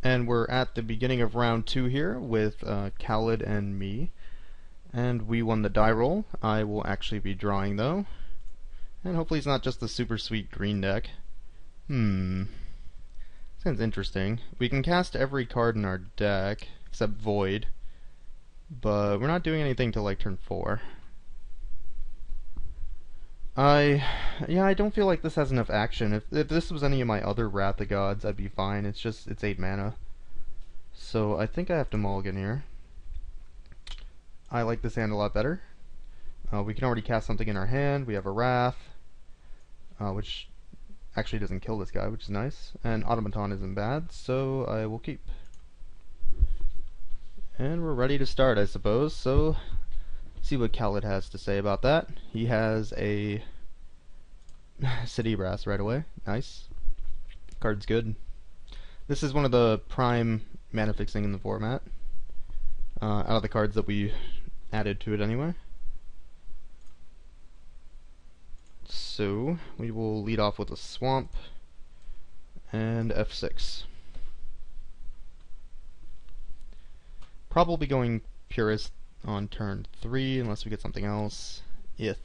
And we're at the beginning of round 2 here with Khaled and me. And we won the die roll. I will actually be drawing though. And hopefully it's not just the super sweet green deck. Sounds interesting. We can cast every card in our deck except Void. But we're not doing anything till like turn 4. I don't feel like this has enough action. If this was any of my other Wrath of Gods, I'd be fine. It's 8 mana. So I think I have to mulligan here. I like this hand a lot better. We can already cast something in our hand. We have a Wrath, which actually doesn't kill this guy, which is nice. And Automaton isn't bad, so I will keep. And we're ready to start, I suppose. So see what Khaled has to say about that. He has a City Brass right away. Nice. Card's good. This is one of the prime mana fixing in the format. Out of the cards that we added to it anyway. So we will lead off with a Swamp and F6. Probably going Purist on turn 3 unless we get something else. Ith.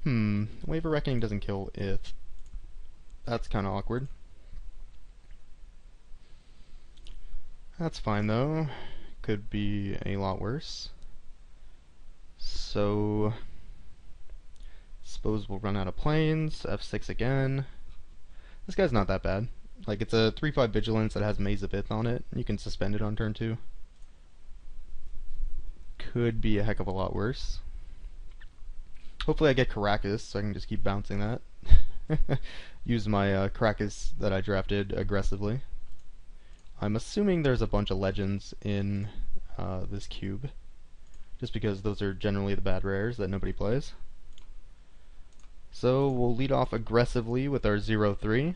Wave of Reckoning doesn't kill Ith. That's kinda awkward. That's fine though. Could be a lot worse. So suppose we'll run out of planes. F6 again. This guy's not that bad. Like, it's a 3/5 vigilance that has Maze of Ith on it. You can suspend it on turn 2. Could be a heck of a lot worse. Hopefully I get Caracas so I can just keep bouncing that. Use my Caracas that I drafted aggressively. I'm assuming there's a bunch of legends in this cube, just because those are generally the bad rares that nobody plays. So we'll lead off aggressively with our 0/3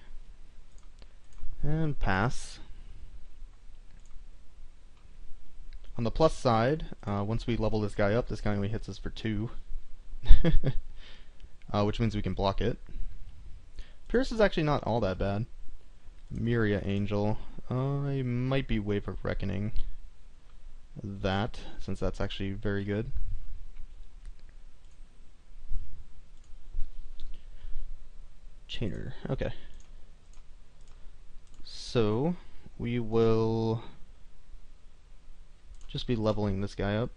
and pass. On the plus side, once we level this guy up, this guy only hits us for 2. Which means we can block it. Pierce is actually not all that bad. Myria Angel. I might be Wave of Reckoning that, since that's actually very good. Chainer. Okay. So we will just be leveling this guy up.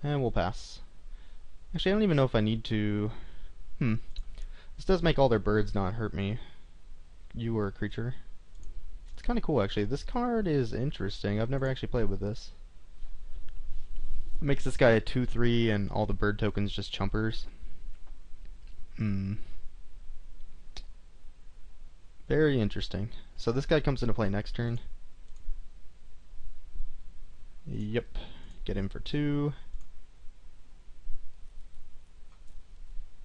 And we'll pass. Actually, I don't even know if I need to... This does make all their birds not hurt me. You are a creature. It's kind of cool, actually. This card is interesting. I've never actually played with this. It makes this guy a 2/3 and all the bird tokens just chumpers. Very interesting. So this guy comes into play next turn. Yep. Get him for 2.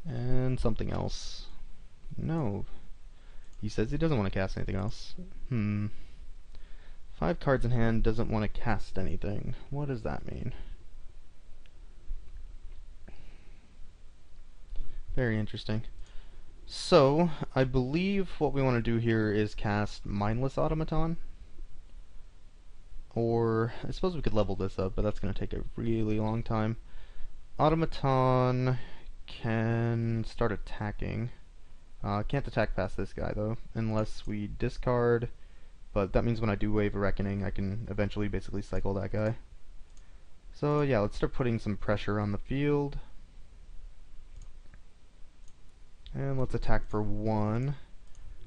And something else. No. He says he doesn't want to cast anything else. 5 cards in hand, doesn't want to cast anything. What does that mean? Very interesting. So, I believe what we want to do here is cast Mindless Automaton. Or, I suppose we could level this up, but that's going to take a really long time. Automaton can start attacking. Can't attack past this guy though, unless we discard, but that means when I do Wave of Reckoning I can eventually basically cycle that guy. So yeah, let's start putting some pressure on the field. And let's attack for 1.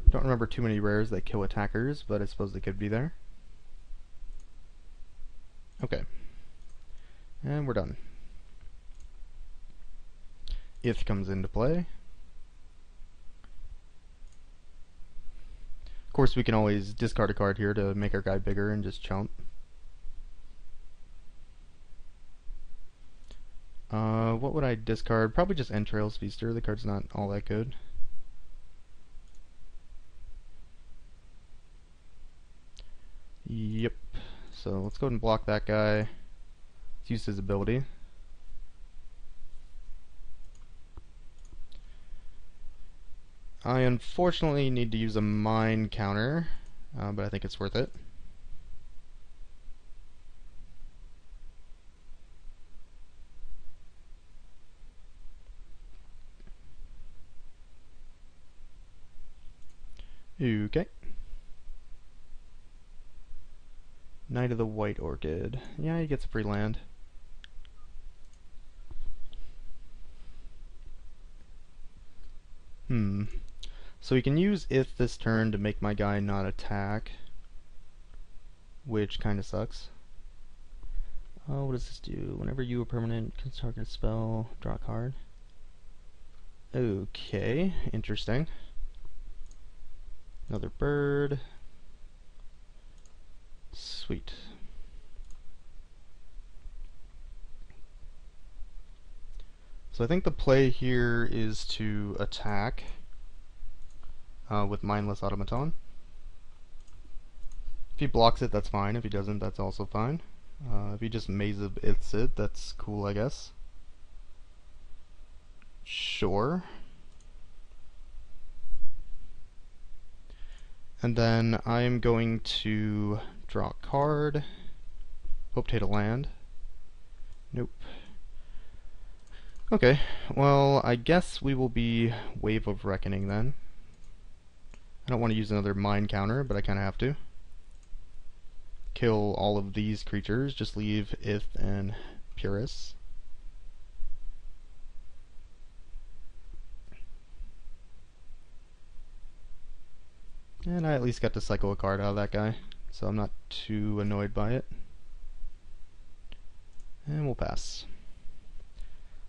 Don't remember too many rares that kill attackers, but I suppose they could be there. Okay. And we're done. Ith comes into play. Of course, we can always discard a card here to make our guy bigger and just chump. What would I discard? Probably just Entrails Feaster. The card's not all that good. Yep. So let's go ahead and block that guy. Let's use his ability. I unfortunately need to use a mine counter but I think it's worth it. Okay. Knight of the White Orchid. Yeah, he gets a free land. So he can use Ith this turn to make my guy not attack, which kind of sucks. Oh, what does this do? Whenever you a permanent can target a spell, draw a card. Okay, interesting. Another bird. Sweet. So I think the play here is to attack with Mindless Automaton. If he blocks it, that's fine. If he doesn't, that's also fine. If he just Maze-iths it, that's cool, I guess. Sure. And then I'm going to draw a card. Hope to hit a land. Nope. Okay, well, I guess we will be Wave of Reckoning then. I don't want to use another Mind counter, but I kind of have to. Kill all of these creatures, just leave Ith and Purus. And I at least got to cycle a card out of that guy, so I'm not too annoyed by it. And we'll pass.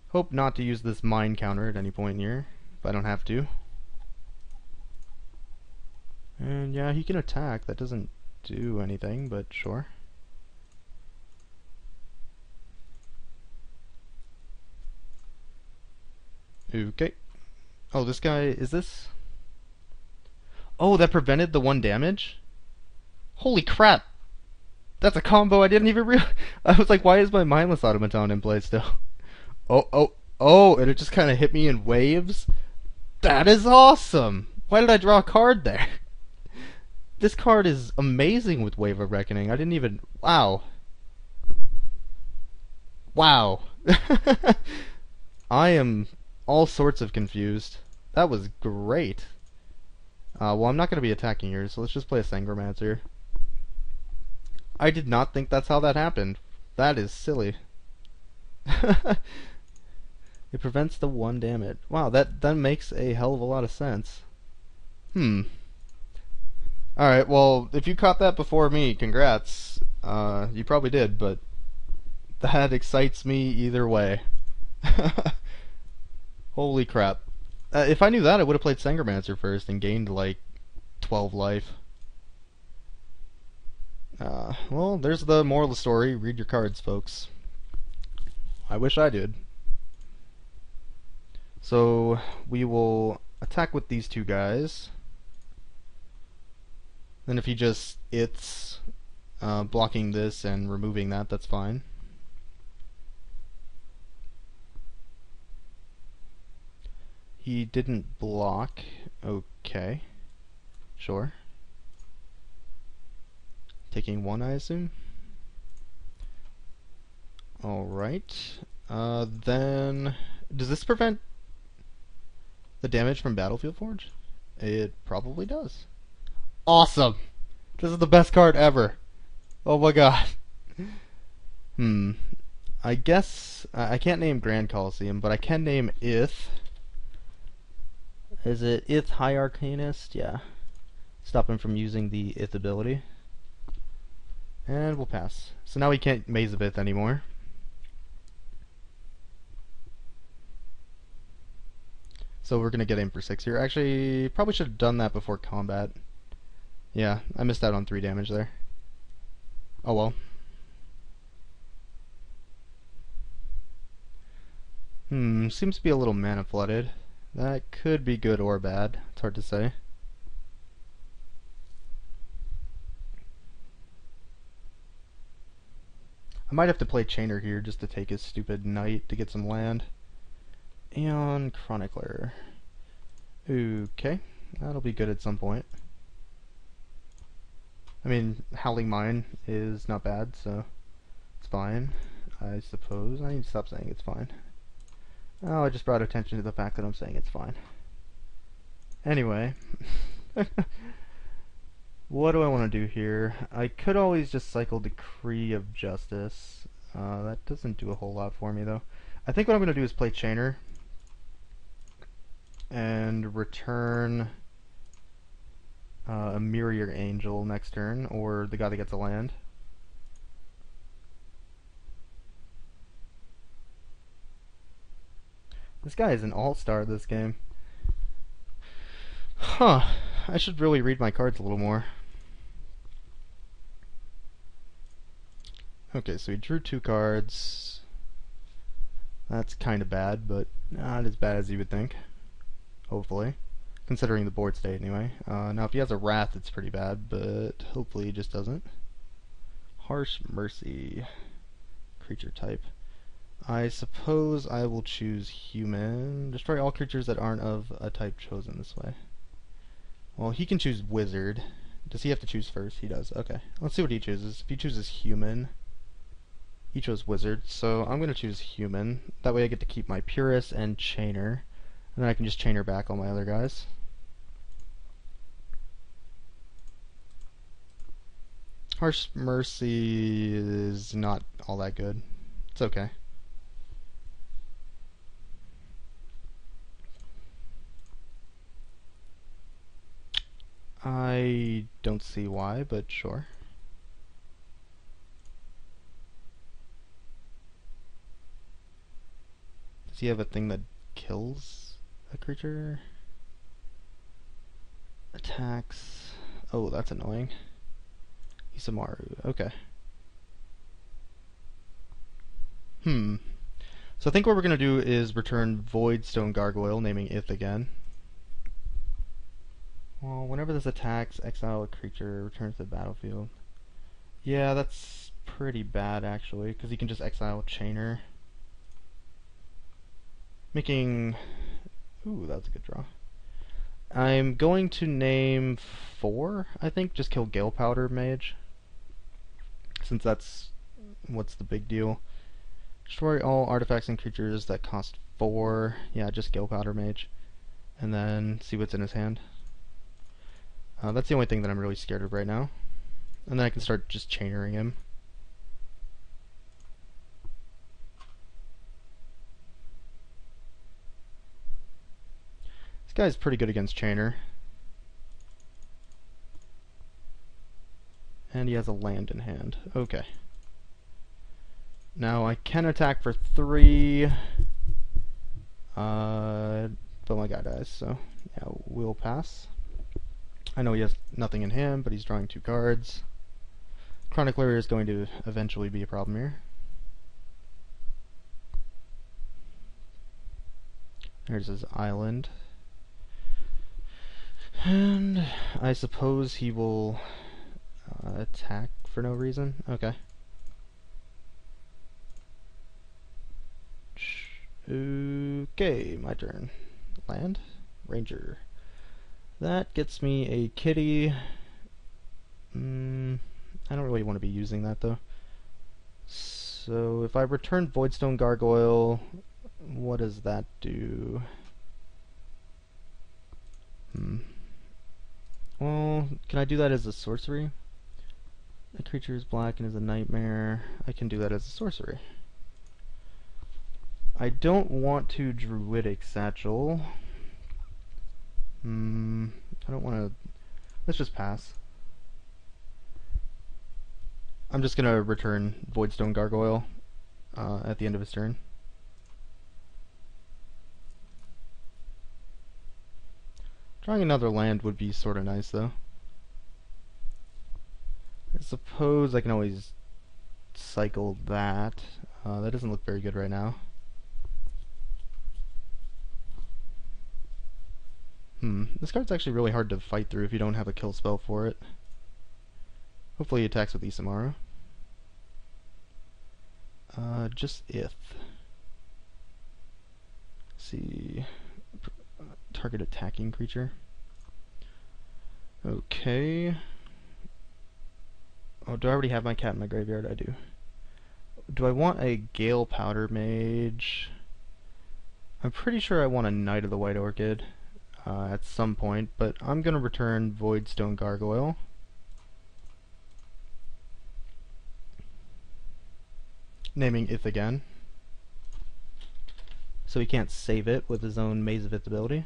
Hope not to use this Mind counter at any point here, if I don't have to. And yeah, he can attack. That doesn't do anything, but sure. Okay. Oh, this guy, is this? Oh, that prevented the 1 damage? Holy crap! That's a combo I didn't even realize. I was like, why is my Mindless Automaton in play still? Oh, and it just kind of hit me in waves? That is awesome! Why did I draw a card there? This card is amazing with Wave of Reckoning. I didn't even... Wow. Wow. I am all sorts of confused. That was great. Well, I'm not going to be attacking here, so let's just play a Sangromancer. I did not think that's how that happened. That is silly. It prevents the 1 damage. Wow, that makes a hell of a lot of sense. Alright, well, if you caught that before me, congrats. You probably did, but that excites me either way. Holy crap. If I knew that, I would have played Sangromancer first and gained like 12 life. Well, there's the moral of the story. Read your cards, folks. I wish I did. So, we will attack with these two guys. Then if he just its blocking this and removing that, that's fine. He didn't block. Okay. Sure. Taking 1, I assume? Alright. Then... Does this prevent the damage from Battlefield Forge? It probably does. Awesome! This is the best card ever. Oh my god. I guess... I can't name Grand Coliseum, but I can name Ith. Is it Ith High Arcanist? Yeah. Stop him from using the Ith ability. And we'll pass. So now we can't Maze of Ith anymore. So we're gonna get aim for 6 here. Actually, probably should have done that before combat. Yeah, I missed out on 3 damage there. Oh well. Seems to be a little mana flooded. That could be good or bad. It's hard to say. I might have to play Chainer here just to take his stupid knight to get some land. Aeon Chronicler. Okay, that'll be good at some point. I mean, Howling Mine is not bad, so it's fine, I suppose. I need to stop saying it's fine. Oh, I just brought attention to the fact that I'm saying it's fine. Anyway, what do I want to do here? I could always just cycle Decree of Justice. That doesn't do a whole lot for me, though. I think what I'm going to do is play Chainer and return a Mirror Angel next turn, or the guy that gets a land. This guy is an all-star this game. Huh. I should really read my cards a little more. Okay, so he drew 2 cards. That's kind of bad, but not as bad as you would think. Hopefully. Considering the board state, anyway. Now, if he has a Wrath, it's pretty bad, but hopefully he just doesn't. Harsh Mercy. Creature type. I suppose I will choose Human. Destroy all creatures that aren't of a type chosen this way. Well, he can choose Wizard. Does he have to choose first? He does. Okay. Let's see what he chooses. If he chooses Human, he chose Wizard, so I'm going to choose Human. That way I get to keep my Purist and Chainer, and then I can just Chainer back all my other guys. Harsh Mercy is not all that good. It's okay. I don't see why, but sure. Does he have a thing that kills a creature? Attacks. Oh, that's annoying. Isamaru. Okay. So I think what we're going to do is return Voidstone Gargoyle, naming Ith again. Well, whenever this attacks, exile a creature, returns to the battlefield. Yeah, that's pretty bad, actually, because he can just exile Chainer. Making... Ooh, that's a good draw. I'm going to name 4, I think. Just kill Gale Powder Mage, since that's what's the big deal. Destroy all artifacts and creatures that cost 4. Yeah, just Gale Powder Mage. And then see what's in his hand. That's the only thing that I'm really scared of right now. And then I can start just chainering him. This guy's pretty good against Chainer. And he has a land in hand. Okay. Now I can attack for 3. But my guy dies, so yeah, we'll pass. I know he has nothing in hand, but he's drawing 2 cards. Chronicler is going to eventually be a problem here. There's his island. And I suppose he will attack for no reason. Okay. Okay, my turn. Land? Ranger. That gets me a kitty. I don't really want to be using that though. So if I return Voidstone Gargoyle, what does that do? Well, can I do that as a sorcery? The creature is black and is a nightmare. I can do that as a sorcery. I don't want to Druidic Satchel. I don't want to... Let's just pass. I'm just going to return Voidstone Gargoyle at the end of his turn. Drawing another land would be sort of nice, though. I suppose I can always cycle that. That doesn't look very good right now. This card's actually really hard to fight through if you don't have a kill spell for it. Hopefully he attacks with Isamaru. Just Ith. Let's see. Target attacking creature. Okay. Oh, do I already have my cat in my graveyard? I do. Do I want a Gale Powder Mage? I'm pretty sure I want a Knight of the White Orchid at some point, but I'm going to return Voidstone Gargoyle. Naming Ith again. So he can't save it with his own Maze of Ith ability.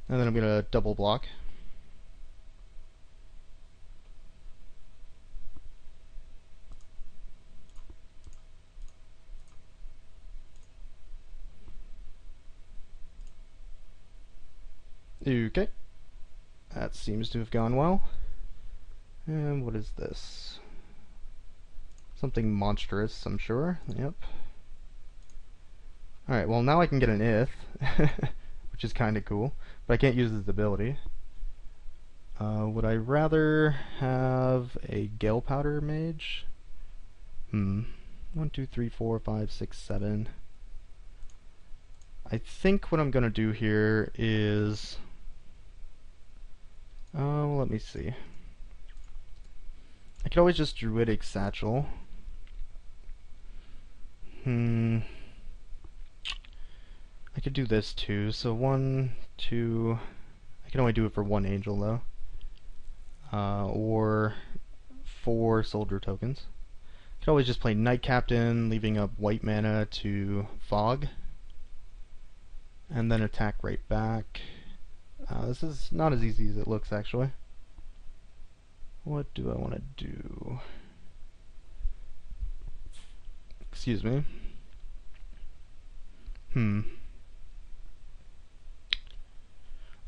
And then I'm going to double block. Okay. That seems to have gone well. And what is this? Something monstrous, I'm sure. Yep. Alright, well now I can get an Ith, which is kinda cool, but I can't use his ability. Would I rather have a Gale Powder Mage? 1, 2, 3, 4, 5, 6, 7. I think what I'm gonna do here is... let me see. I could always just Druidic Satchel. I could do this too. So 1, 2... I can only do it for 1 angel though. Or 4 soldier tokens. I could always just play Knight Captain, leaving up white mana to Fog. And then attack right back. This is not as easy as it looks, actually. What do I want to do? Excuse me.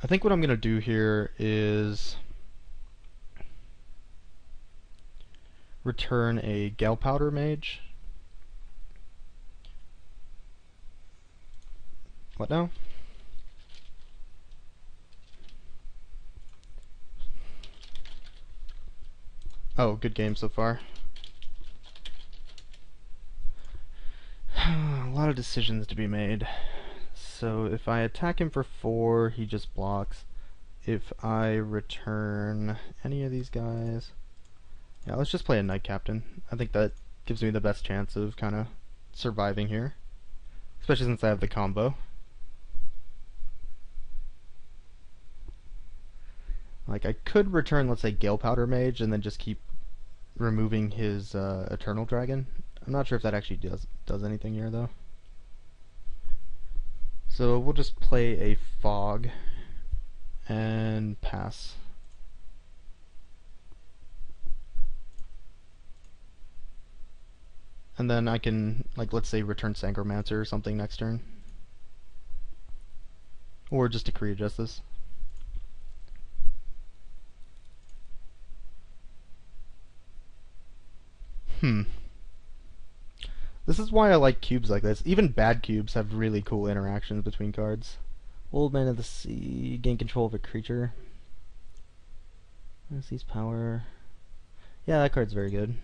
I think what I'm going to do here is return a Gale Powder Mage. What now? Oh, good game so far. A lot of decisions to be made. So if I attack him for 4, he just blocks. If I return any of these guys... Yeah, let's just play a Knight Captain. I think that gives me the best chance of kind of surviving here. Especially since I have the combo. Like, I could return, let's say, Gale Powder Mage and then just keep removing his Eternal Dragon. I'm not sure if that actually does anything here, though. So we'll just play a Fog and pass. And then I can, like, let's say return Sangromancer or something next turn. Or just Decree of Justice. This is why I like cubes like this. Even bad cubes have really cool interactions between cards. Old Man of the Sea, gain control of a creature. Seize power. Yeah, that card's very good.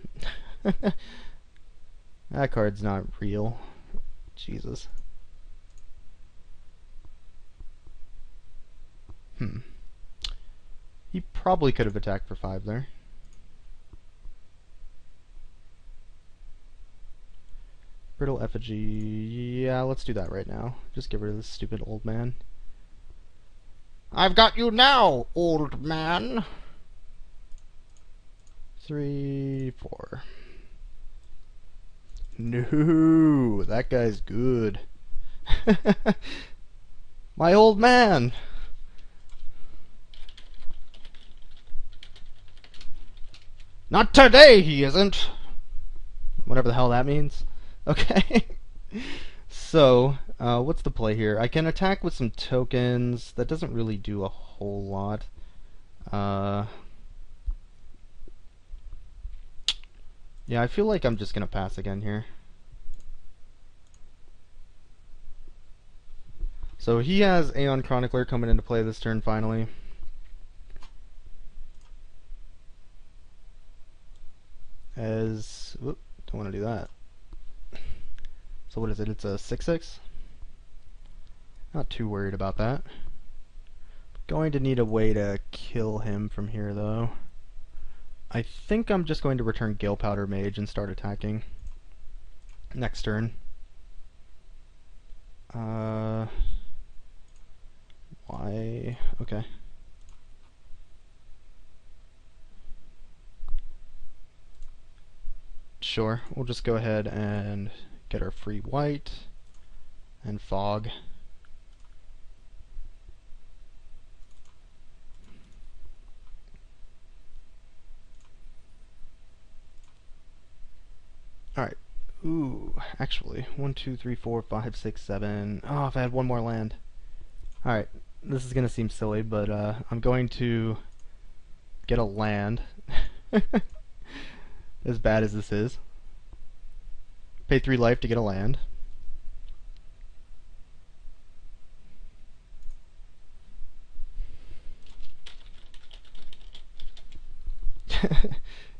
That card's not real. Jesus. He probably could have attacked for 5 there. Brittle Effigy. Yeah, let's do that right now. Just get rid of this stupid old man. I've got you now, old man! 3, 4. No, that guy's good. My old man! Not today, he isn't! Whatever the hell that means. Okay. So, what's the play here? I can attack with some tokens. That doesn't really do a whole lot. Yeah, I feel like I'm just gonna pass again here. So he has Aeon Chronicler coming into play this turn finally. Whoop, don't want to do that. So what is it? It's a 6/6? Not too worried about that. Going to need a way to kill him from here though. I think I'm just going to return Gale Powder Mage and start attacking. Next turn. Why? Okay. Sure, we'll just go ahead and get our free white and fog. Alright. Ooh, actually, 1, 2, 3, 4, 5, 6, 7. Oh, if I had one more land. Alright, this is gonna seem silly, but I'm going to get a land. As bad as this is. Pay 3 life to get a land.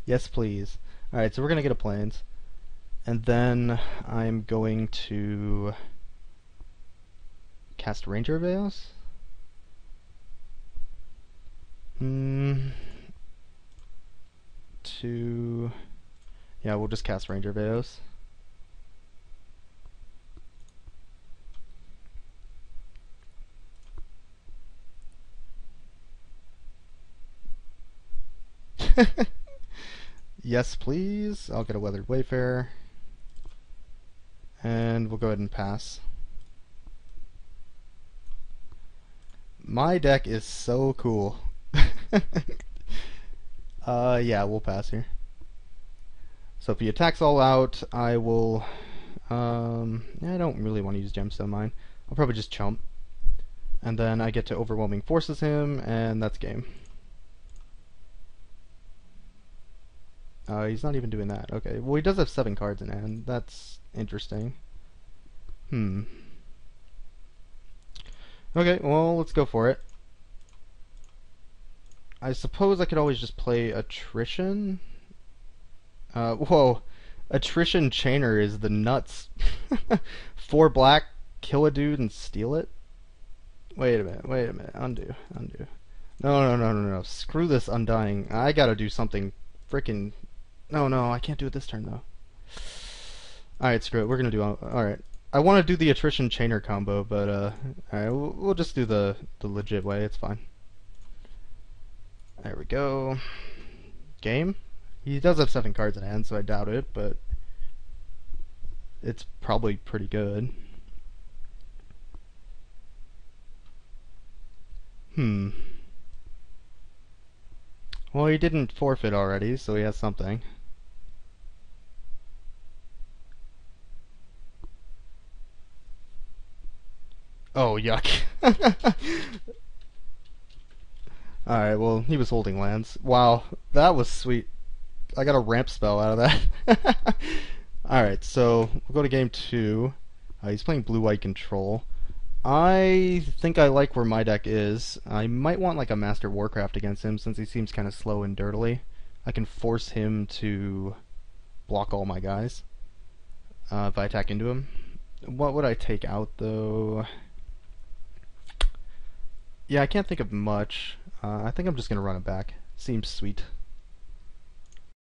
Yes, please. Alright, so we're gonna get a plains. And then I'm going to cast Ranger Veils. Yeah, we'll just cast Ranger Veils. Yes, please. I'll get a Weathered Wayfarer. And we'll go ahead and pass. My deck is so cool. Yeah, we'll pass here. So if he attacks all out, I will... yeah, I don't really want to use Gemstone Mine. I'll probably just chump. And then I get to Overwhelming Forces him, and that's game. He's not even doing that. Okay, well he does have 7 cards in hand. That's interesting. Okay, well, let's go for it. I suppose I could always just play Attrition. Whoa. Attrition Chainer is the nuts. 4 black, kill a dude and steal it? Wait a minute. Undo. No. Screw this Undying. I gotta do something frickin'... No, I can't do it this turn, though. Alright, screw it. We're gonna do... Alright. I want to do the Attrition Chainer combo, but, alright, we'll just do the legit way. It's fine. There we go. Game? He does have 7 cards in hand, so I doubt it, but it's probably pretty good. Well, he didn't forfeit already, so he has something. Oh, yuck. Alright, well, he was holding lands. Wow, that was sweet. I got a ramp spell out of that. Alright, so we'll go to game 2. He's playing blue-white control. I think I like where my deck is. I might want like a Master Warcraft against him since he seems kind of slow and dirtily. I can force him to block all my guys if I attack into him. What would I take out though? Yeah, I can't think of much. I think I'm just gonna run it back. Seems sweet.